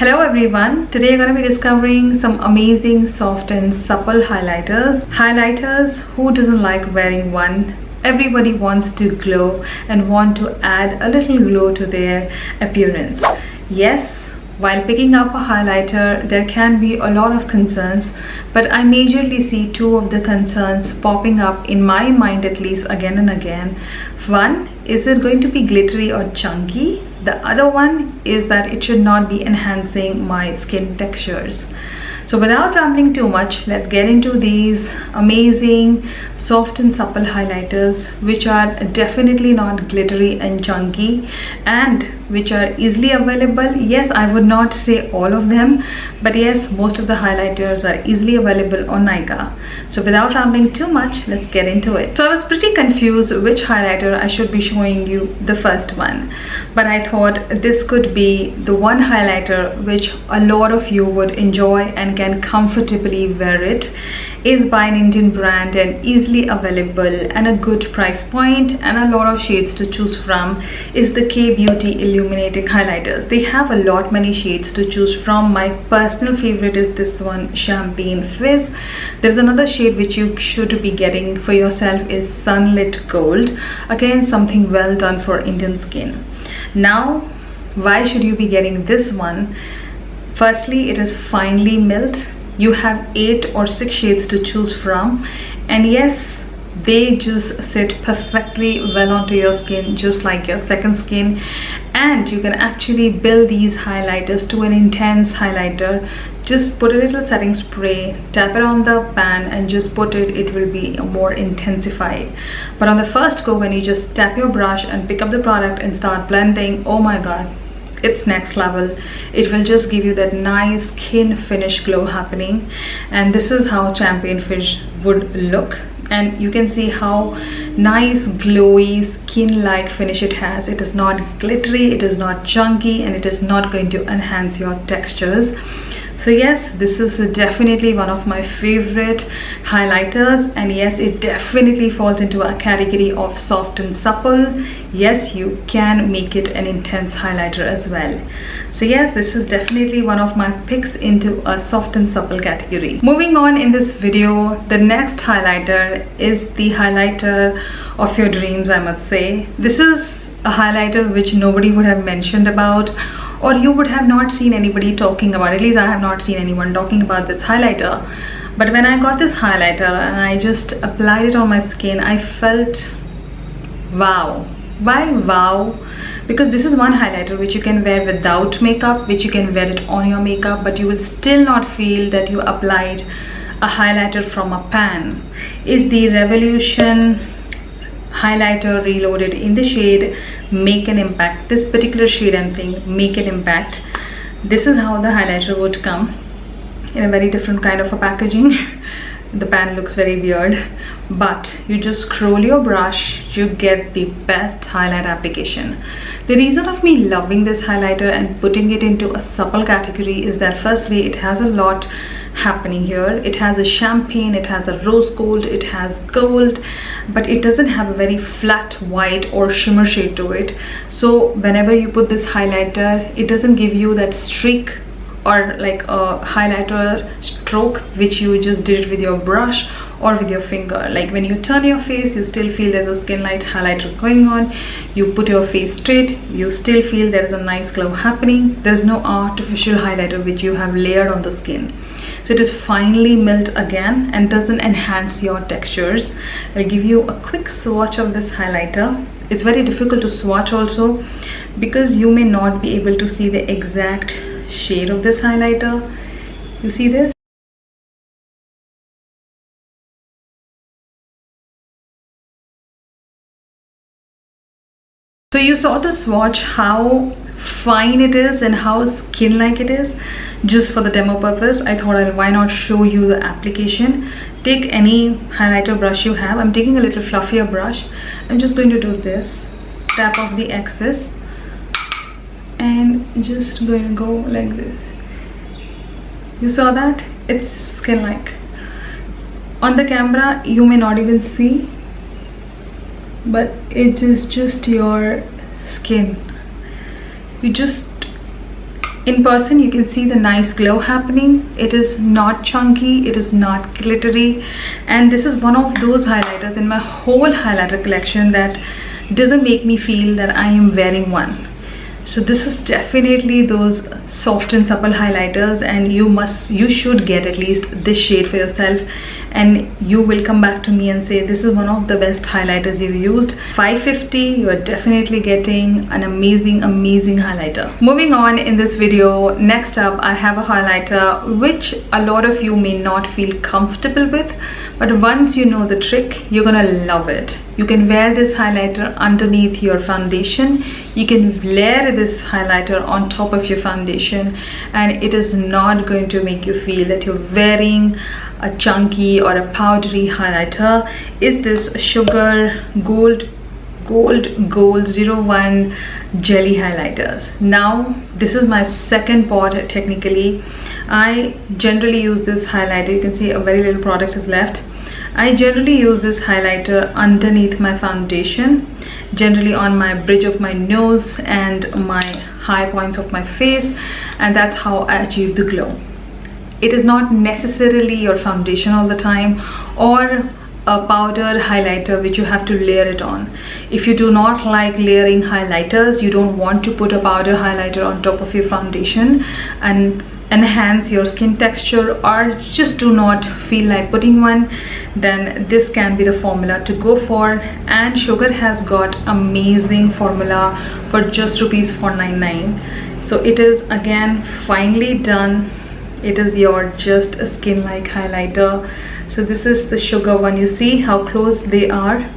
Hello everyone, today I'm going to be discovering some amazing soft and supple highlighters. Highlighters, who doesn't like wearing one? Everybody wants to glow and want to add a little glow to their appearance. Yes, while picking up a highlighter, there can be a lot of concerns, but I majorly see two of the concerns popping up in my mind, at least again and again. One, is it going to be glittery or chunky? The other one is that it should not be enhancing my skin textures. So without rambling too much, let's get into these amazing soft and supple highlighters, which are definitely not glittery and chunky and which are easily available. Yes, I would not say all of them, but yes, most of the highlighters are easily available on Nykaa. So without rambling too much, let's get into it. So I was pretty confused which highlighter I should be showing you the first one, but I thought this could be the one highlighter which a lot of you would enjoy and can comfortably wear. It is by an Indian brand and easily available and a good price point and a lot of shades to choose from. Is the Kay Beauty Illuminating Highlighters. They have a lot many shades to choose from. My personal favorite is this one, Champagne Fizz. There's another shade which you should be getting for yourself is Sunlit Gold. Again, something well done for Indian skin. Now, why should you be getting this one? Firstly, it is finely milled. You have 8 or 6 shades to choose from, and yes, they just sit perfectly well onto your skin, just like your second skin. And you can actually build these highlighters to an intense highlighter. Just put a little setting spray, tap it on the pan and just put it, it will be more intensified. But on the first go, when you just tap your brush and pick up the product and start blending, oh my god, it's next level. It will just give you that nice skin finish glow happening. And this is how Champagne Fizz would look, and you can see how nice glowy skin like finish it has. It is not glittery, it is not chunky, and it is not going to enhance your textures. So yes, this is definitely one of my favorite highlighters, and yes, it definitely falls into a category of soft and supple. Yes, you can make it an intense highlighter as well. So yes, this is definitely one of my picks into a soft and supple category. Moving on in this video, the next highlighter is the highlighter of your dreams, I must say. This is a highlighter which nobody would have mentioned about, or you would have not seen anybody talking about. At least I have not seen anyone talking about this highlighter. But when I got this highlighter and I just applied it on my skin, I felt wow. Why wow? Because this is one highlighter which you can wear without makeup, which you can wear it on your makeup, but you will still not feel that you applied a highlighter from a pan. Is the Revolution highlighter Reloaded in the shade Make an Impact. This particular shade I'm saying, Make an Impact. This is how the highlighter would come, in a very different kind of a packaging. The pan looks very weird, but you just scroll your brush, you get the best highlight application. The reason of me loving this highlighter and putting it into a supple category is that firstly, it has a lot happening here. It has a champagne, it has a rose gold, it has gold, but it doesn't have a very flat white or shimmer shade to it. So whenever you put this highlighter, it doesn't give you that streak or like a highlighter stroke which you just did it with your brush or with your finger. Like when you turn your face, you still feel there's a skin light highlighter going on. You put your face straight, you still feel there's a nice glow happening. There's no artificial highlighter which you have layered on the skin. So it is finely milled again and doesn't enhance your textures. I'll give you a quick swatch of this highlighter. It's very difficult to swatch also because you may not be able to see the exact shade of this highlighter. You see this? So you saw the swatch, how fine it is and how skin like it is. Just for the demo purpose, I thought why not show you the application. Take any highlighter brush you have. I'm taking a little fluffier brush. I'm just going to do this, tap off the excess and just going to go like this. You saw that? It's skin like. On the camera you may not even see, but it is just your skin. You just In person you can see the nice glow happening. It is not chunky, it is not glittery, and this is one of those highlighters in my whole highlighter collection that doesn't make me feel that I am wearing one. So this is definitely those soft and supple highlighters, and you should get at least this shade for yourself, and you will come back to me and say this is one of the best highlighters you've used. $550, you are definitely getting an amazing highlighter. Moving on in this video, next up I have a highlighter which a lot of you may not feel comfortable with, but once you know the trick, you're gonna love it. You can wear this highlighter underneath your foundation, you can layer this highlighter on top of your foundation, and it is not going to make you feel that you're wearing a chunky or a powdery highlighter. Is this Sugar Gold 01 jelly highlighters. Now this is my second pot technically. I generally use this highlighter, you can see a very little product is left. I generally use this highlighter underneath my foundation, generally on my bridge of my nose and my high points of my face, and that's how I achieve the glow. It is not necessarily your foundation all the time or a powdered highlighter which you have to layer it on. If you do not like layering highlighters, you don't want to put a powder highlighter on top of your foundation and enhance your skin texture, or just do not feel like putting one, then this can be the formula to go for. And Sugar has got amazing formula for just rupees 499. So it is again finely done. It is your just a skin like highlighter. So this is the Sugar one. You see how close they are,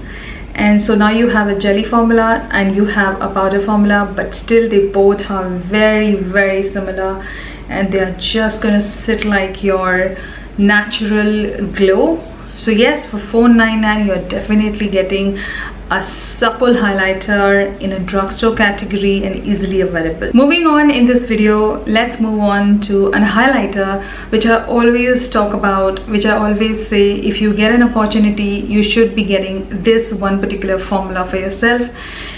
and so now you have a jelly formula and you have a powder formula, but still they both are very similar, and they are just gonna sit like your natural glow. So yes, for $499 you're definitely getting a supple highlighter in a drugstore category and easily available. Moving on in this video, let's move on to a highlighter which I always talk about, which I always say if you get an opportunity you should be getting this one particular formula for yourself.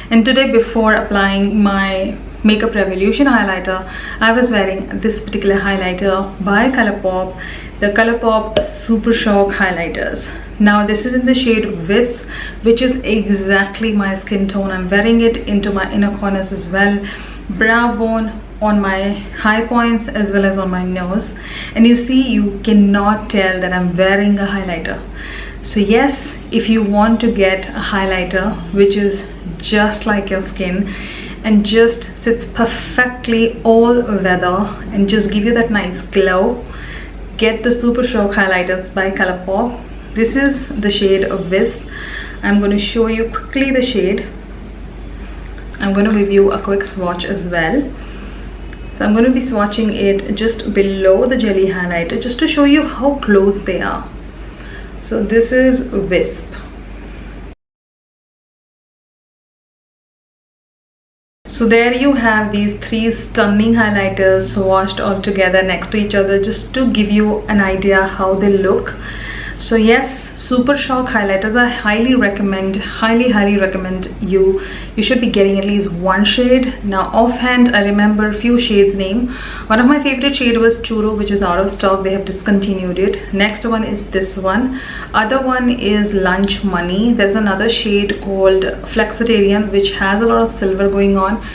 And today, before applying my Makeup Revolution highlighter, I was wearing this particular highlighter by Colourpop, the Colourpop Super Shock highlighters. Now this is in the shade Whips, which is exactly my skin tone. I'm wearing it into my inner corners as well, brow bone, on my high points as well as on my nose, and you see you cannot tell that I'm wearing a highlighter. So yes, if you want to get a highlighter which is just like your skin and just sits perfectly all weather and just give you that nice glow, get the Super Shock highlighters by Colourpop. This is the shade of Wisp. I'm going to show you quickly the shade. I'm going to give you a quick swatch as well. So I'm going to be swatching it just below the jelly highlighter just to show you how close they are. So this is Wisp. So there you have these three stunning highlighters swatched all together next to each other just to give you an idea how they look. So yes, Super Shock highlighters I highly recommend, highly recommend you should be getting at least one shade. Now offhand I remember a few shades name. One of my favorite shade was Churro, which is out of stock, they have discontinued it. Next one is this one. Other one is Lunch Money. There's another shade called Flexitarian which has a lot of silver going on.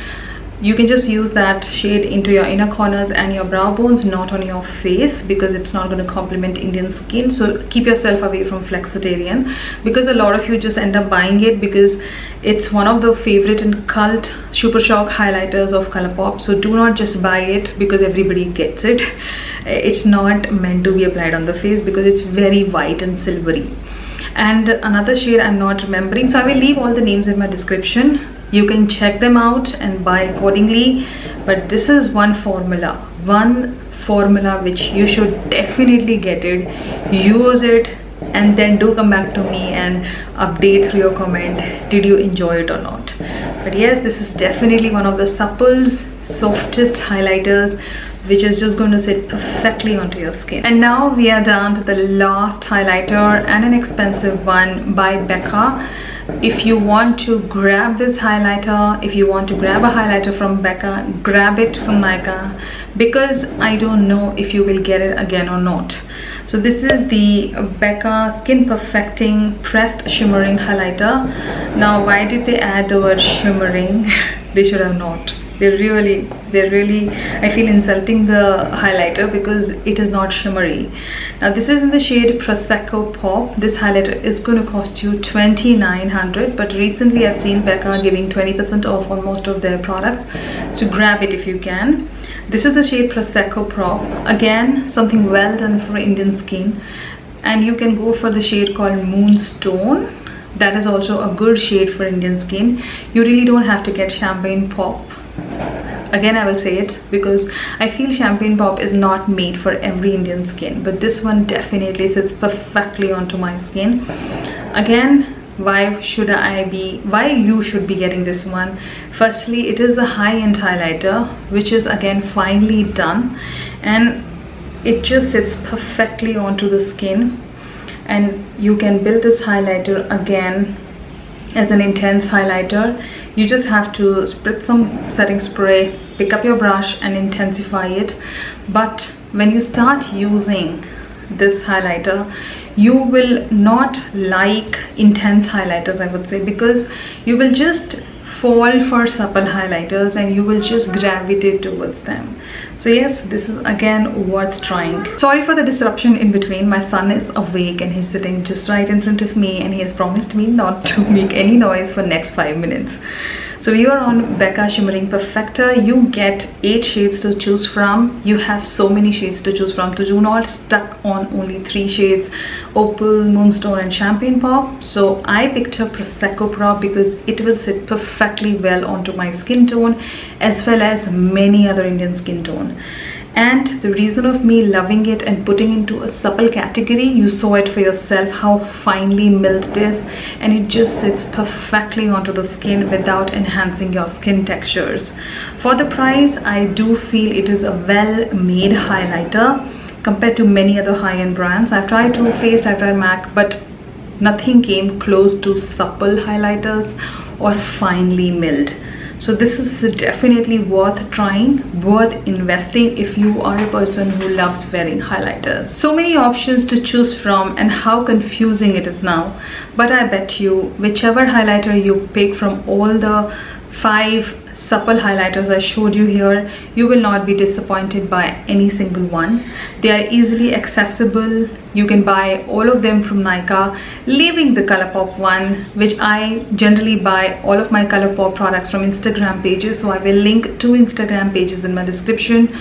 You can just use that shade into your inner corners and your brow bones, not on your face, because it's not going to complement Indian skin. So keep yourself away from Flexitarian, because a lot of you just end up buying it because it's one of the favorite and cult Super Shock highlighters of Colourpop. So do not just buy it because everybody gets it. It's not meant to be applied on the face because it's very white and silvery. And another shade I'm not remembering, so I will leave all the names in my description. You can check them out and buy accordingly, but this is one formula which you should definitely get it, use it, and then do come back to me and update through your comment, did you enjoy it or not. But yes, this is definitely one of the supple, softest highlighters which is just going to sit perfectly onto your skin. And now we are down to the last highlighter, and an expensive one by Becca. If you want to grab this highlighter, if you want to grab a highlighter from Becca, grab it from Nykaa, because I don't know if you will get it again or not. So this is the Becca Skin Perfecting Pressed Shimmering Highlighter. Now, why did they add the word shimmering? They should have not. They're really, I feel insulting the highlighter because it is not shimmery. Now this is in the shade Prosecco Pop. This highlighter is going to cost you $2,900, but recently I've seen Becca giving 20% off on most of their products, so grab it if you can. This is the shade Prosecco Pop. Again, something well done for Indian skin, and you can go for the shade called Moonstone. That is also a good shade for Indian skin. You really don't have to get Champagne Pop. Again, I will say it because I feel Champagne Pop is not made for every Indian skin, but this one definitely sits perfectly onto my skin. Again, why you should be getting this one? Firstly, it is a high-end highlighter, which is again finely done, and it just sits perfectly onto the skin. And you can build this highlighter again as an intense highlighter. You just have to spritz some setting spray, pick up your brush and intensify it. But when you start using this highlighter, you will not like intense highlighters, I would say, because you will just fall for supple highlighters and you will just gravitate towards them. So yes, this is again worth trying. Sorry for the disruption in between. My son is awake and he's sitting just right in front of me, and he has promised me not to make any noise for next 5 minutes. So you are on Becca Shimmering Perfector. You get 8 shades to choose from. You have so many shades to choose from, so do not stuck on only 3 shades: Opal, Moonstone and Champagne Pop. So I picked up Prosecco Pop because it will sit perfectly well onto my skin tone as well as many other Indian skin tone. And the reason of me loving it and putting into a supple category, you saw it for yourself how finely milled it is, and it just sits perfectly onto the skin without enhancing your skin textures. For the price, I do feel it is a well-made highlighter compared to many other high-end brands. I've tried Too Faced, I've tried MAC, but nothing came close to supple highlighters or finely milled. So this is definitely worth trying, worth investing if you are a person who loves wearing highlighters. So many options to choose from, and how confusing it is now. But I bet you whichever highlighter you pick from all the 5 supple highlighters I showed you here, you will not be disappointed by any single one. They are easily accessible. You can buy all of them from Nykaa, leaving the ColourPop one, which I generally buy all of my ColourPop products from Instagram pages. So I will link 2 Instagram pages in my description.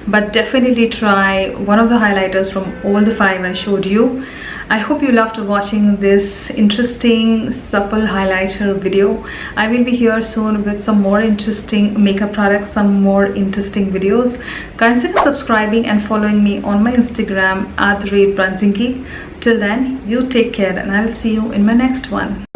But definitely try one of the highlighters from all the 5 I showed you. I hope you loved watching this interesting supple highlighter video. I will be here soon with some more interesting makeup products, some more interesting videos. Consider subscribing and following me on my Instagram @BrunchingGeek. Till then, you take care, and I will see you in my next one.